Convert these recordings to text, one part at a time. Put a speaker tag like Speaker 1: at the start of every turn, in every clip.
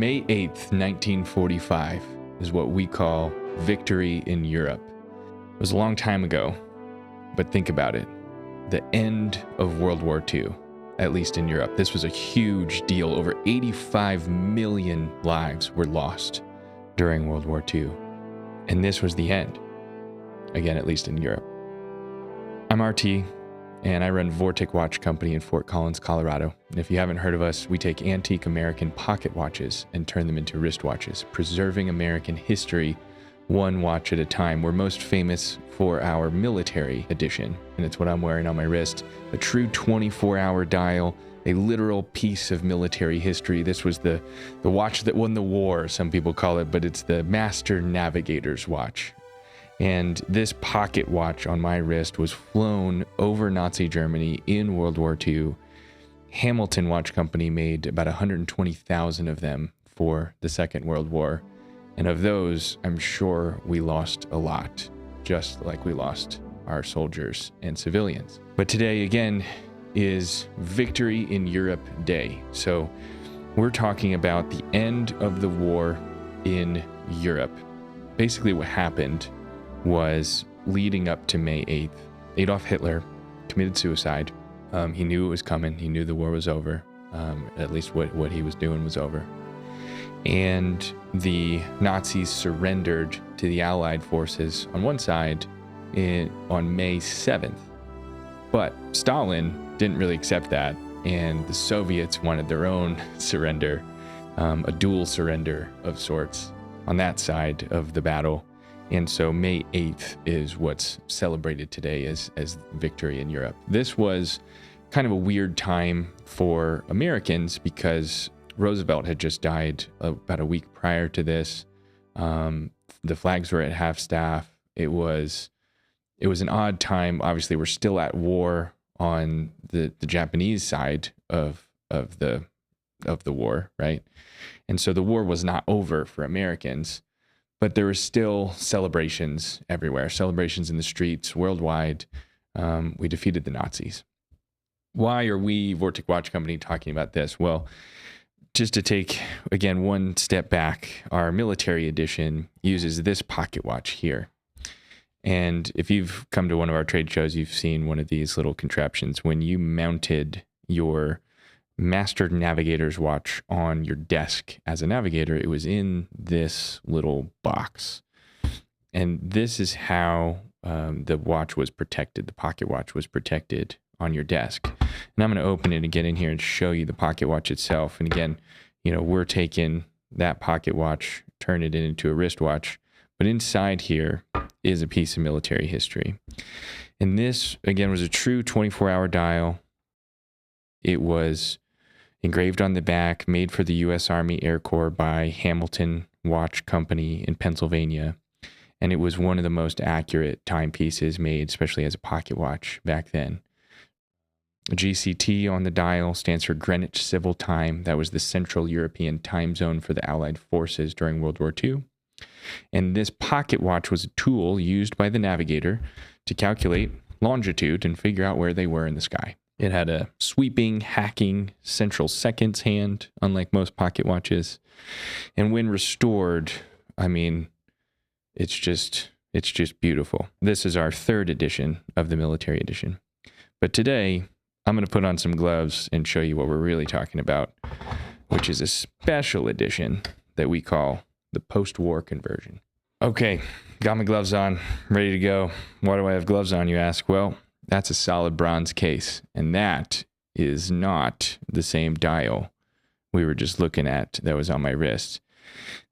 Speaker 1: May 8th, 1945 is what we call victory in Europe. It was a long time ago, but think about it. The end of World War II, at least in Europe. This was a huge deal. Over 85 million lives were lost during World War II. And this was the end. Again, at least in Europe. I'm RT, and I run Vortic Watch Company in Fort Collins, Colorado. And if you haven't heard of us, we take antique American pocket watches and turn them into wristwatches, preserving American history one watch at a time. We're most famous for our military edition, and it's what I'm wearing on my wrist. A true 24-hour dial, a literal piece of military history. This was the watch that won the war, some people call it, but it's the Master Navigator's watch. And this pocket watch on my wrist was flown over Nazi Germany in World War II. Hamilton Watch Company made about 120,000 of them for the Second World War. And of those, I'm sure we lost a lot, just like we lost our soldiers and civilians. But today, again, is Victory in Europe Day. So we're talking about the end of the war in Europe. Basically what happened was leading up to May 8th, Adolf Hitler committed suicide. He knew it was coming. He knew the war was over. At least what he was doing was over. And the Nazis surrendered to the Allied forces on one side on May 7th. But Stalin didn't really accept that, and the Soviets wanted their own surrender, a dual surrender of sorts on that side of the battle. And so May 8th is what's celebrated today as victory in Europe. This was kind of a weird time for Americans because Roosevelt had just died about a week prior to this. The flags were at half-staff. It was an odd time. Obviously, we're still at war on the Japanese side of the war, right? And so the war was not over for Americans. But there were still celebrations everywhere, celebrations in the streets worldwide. We defeated the Nazis. Why are we, Vortic Watch Company, talking about this? Well, just to take, again, one step back, our military edition uses this pocket watch here. And if you've come to one of our trade shows, you've seen one of these little contraptions. When you mounted your Master Navigator's watch on your desk as a navigator, it was in this little box. And this is how the watch was protected. The pocket watch was protected on your desk. And I'm going to open it and get in here and show you the pocket watch itself. And again, we're taking that pocket watch, turn it into a wristwatch. But inside here is a piece of military history. And this, again, was a true 24-hour dial. It was engraved on the back, made for the U.S. Army Air Corps by Hamilton Watch Company in Pennsylvania. And it was one of the most accurate timepieces made, especially as a pocket watch back then. GCT on the dial stands for Greenwich Civil Time. That was the Central European time zone for the Allied forces during World War II. And this pocket watch was a tool used by the navigator to calculate longitude and figure out where they were in the sky. It had a sweeping, hacking central seconds hand, unlike most pocket watches. And when restored, it's just beautiful. This is our third edition of the military edition. But today, I'm going to put on some gloves and show you what we're really talking about, which is a special edition that we call the post-war conversion. Okay, got my gloves on, ready to go. Why do I have gloves on, you ask? Well, that's a solid bronze case, and that is not the same dial we were just looking at that was on my wrist.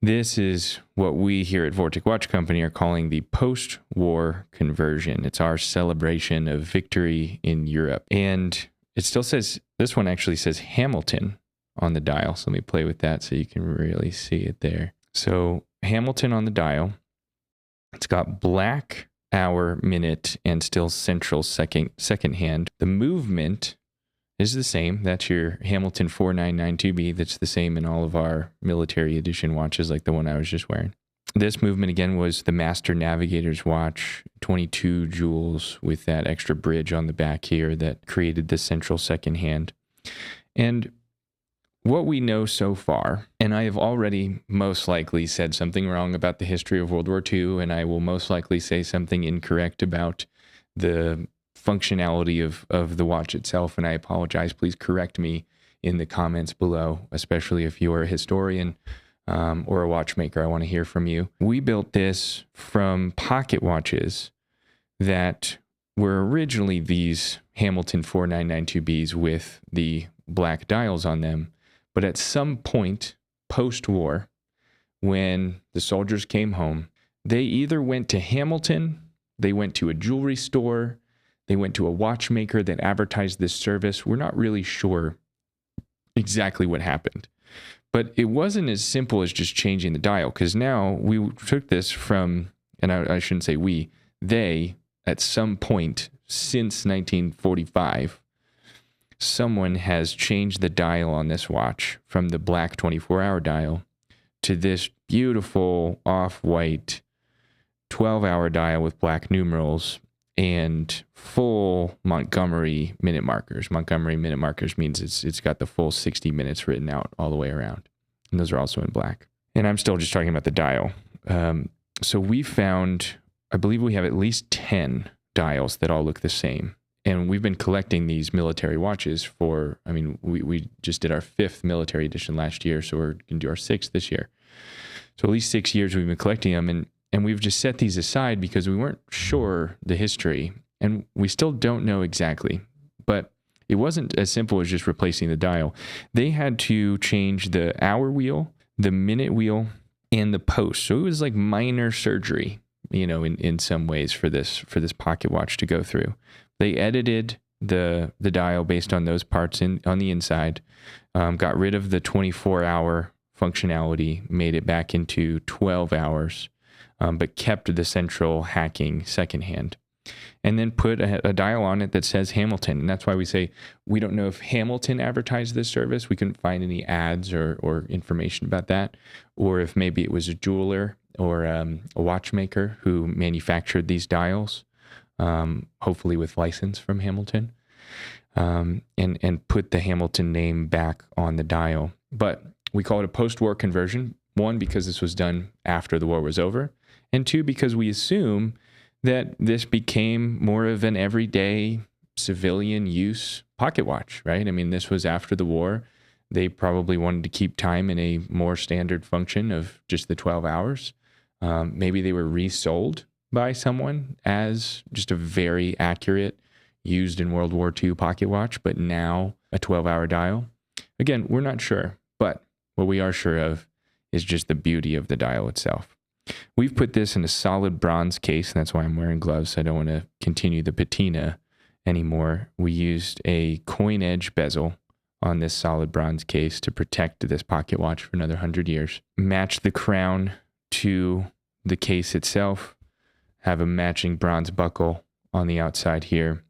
Speaker 1: This is what we here at Vortic Watch Company are calling the post-war conversion. It's our celebration of victory in Europe. And it still says, this one actually says Hamilton on the dial. So let me play with that so you can really see it there. So Hamilton on the dial. It's got black hour, minute, and still central second hand. The movement is the same. That's your Hamilton 4992B. That's the same in all of our military edition watches, like the one I was just wearing. This movement, again, was the Master Navigator's watch, 22 jewels with that extra bridge on the back here that created the central second hand. And what we know so far, and I have already most likely said something wrong about the history of World War II, and I will most likely say something incorrect about the functionality of the watch itself, and I apologize. Please correct me in the comments below, especially if you're a historian or a watchmaker. I want to hear from you. We built this from pocket watches that were originally these Hamilton 4992Bs with the black dials on them. But at some point post-war, when the soldiers came home, they either went to Hamilton, they went to a jewelry store, they went to a watchmaker that advertised this service. We're not really sure exactly what happened. But it wasn't as simple as just changing the dial, because now we took this from, and I shouldn't say we, they, at some point since 1945, someone has changed the dial on this watch from the black 24-hour dial to this beautiful off-white 12-hour dial with black numerals and full Montgomery minute markers. Montgomery minute markers means it's got the full 60 minutes written out all the way around. And those are also in black. And I'm still just talking about the dial. So we found, I believe we have at least 10 dials that all look the same. And we've been collecting these military watches for, I mean, we just did our 5th military edition last year, so we're going to do our 6th this year. So at least 6 years we've been collecting them, and we've just set these aside because we weren't sure the history, and we still don't know exactly. But it wasn't as simple as just replacing the dial. They had to change the hour wheel, the minute wheel, and the post. So it was like minor surgery, in some ways for this pocket watch to go through. They edited the dial based on those parts on the inside, got rid of the 24-hour functionality, made it back into 12 hours, but kept the central hacking second hand. And then put a dial on it that says Hamilton. And that's why we say we don't know if Hamilton advertised this service. We couldn't find any ads or information about that. Or if maybe it was a jeweler or a watchmaker who manufactured these dials, hopefully with license from Hamilton, and put the Hamilton name back on the dial. But we call it a post-war conversion, 1, because this was done after the war was over, and 2, because we assume that this became more of an everyday civilian use pocket watch, right? I mean, this was after the war. They probably wanted to keep time in a more standard function of just the 12 hours. Maybe they were resold by someone as just a very accurate, used in World War II pocket watch, but now a 12-hour dial. Again, we're not sure, but what we are sure of is just the beauty of the dial itself. We've put this in a solid bronze case, and that's why I'm wearing gloves. I don't want to continue the patina anymore. We used a coin edge bezel on this solid bronze case to protect this pocket watch for another 100 years. Match the crown to the case itself, have a matching bronze buckle on the outside here,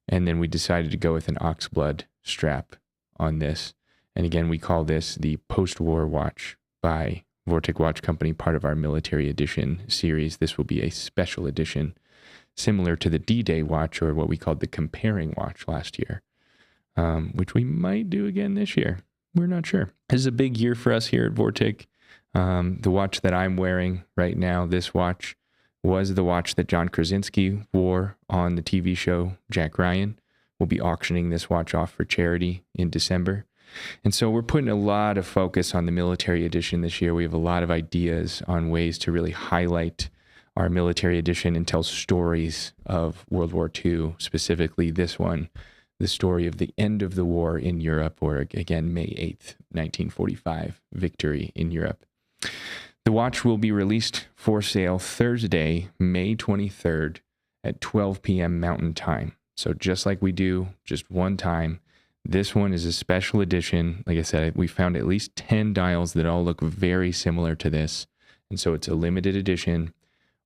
Speaker 1: and then we decided to go with an oxblood strap on this. And again, we call this the post-war watch by Vortic Watch Company, part of our military edition series. This will be a special edition similar to the D-Day watch, or what we called the comparing watch last year, which we might do again this year. We're not sure. This is a big year for us here at Vortic. The watch that I'm wearing right now, this watch, was the watch that John Krasinski wore on the TV show Jack Ryan. We'll be auctioning this watch off for charity in December. And so we're putting a lot of focus on the military edition this year. We have a lot of ideas on ways to really highlight our military edition and tell stories of World War II, specifically this one, the story of the end of the war in Europe, or again, May 8th, 1945, victory in Europe. The watch will be released for sale Thursday, May 23rd at 12 p.m. Mountain Time. So just like we do, just one time, this one is a special edition. Like I said, we found at least 10 dials that all look very similar to this. And so it's a limited edition.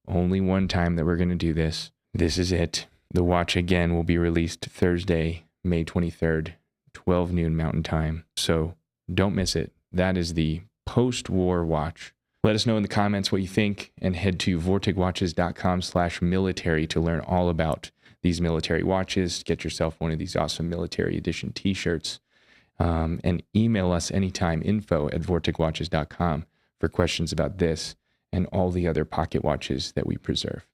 Speaker 1: Only one time that we're going to do this. This is it. The watch again will be released Thursday, May 23rd, 12 noon Mountain Time. So don't miss it. That is the post-war watch. Let us know in the comments what you think, and head to vorticwatches.com/military to learn all about these military watches. Get yourself one of these awesome military edition t-shirts. And email us anytime, info@vorticwatches.com, for questions about this and all the other pocket watches that we preserve.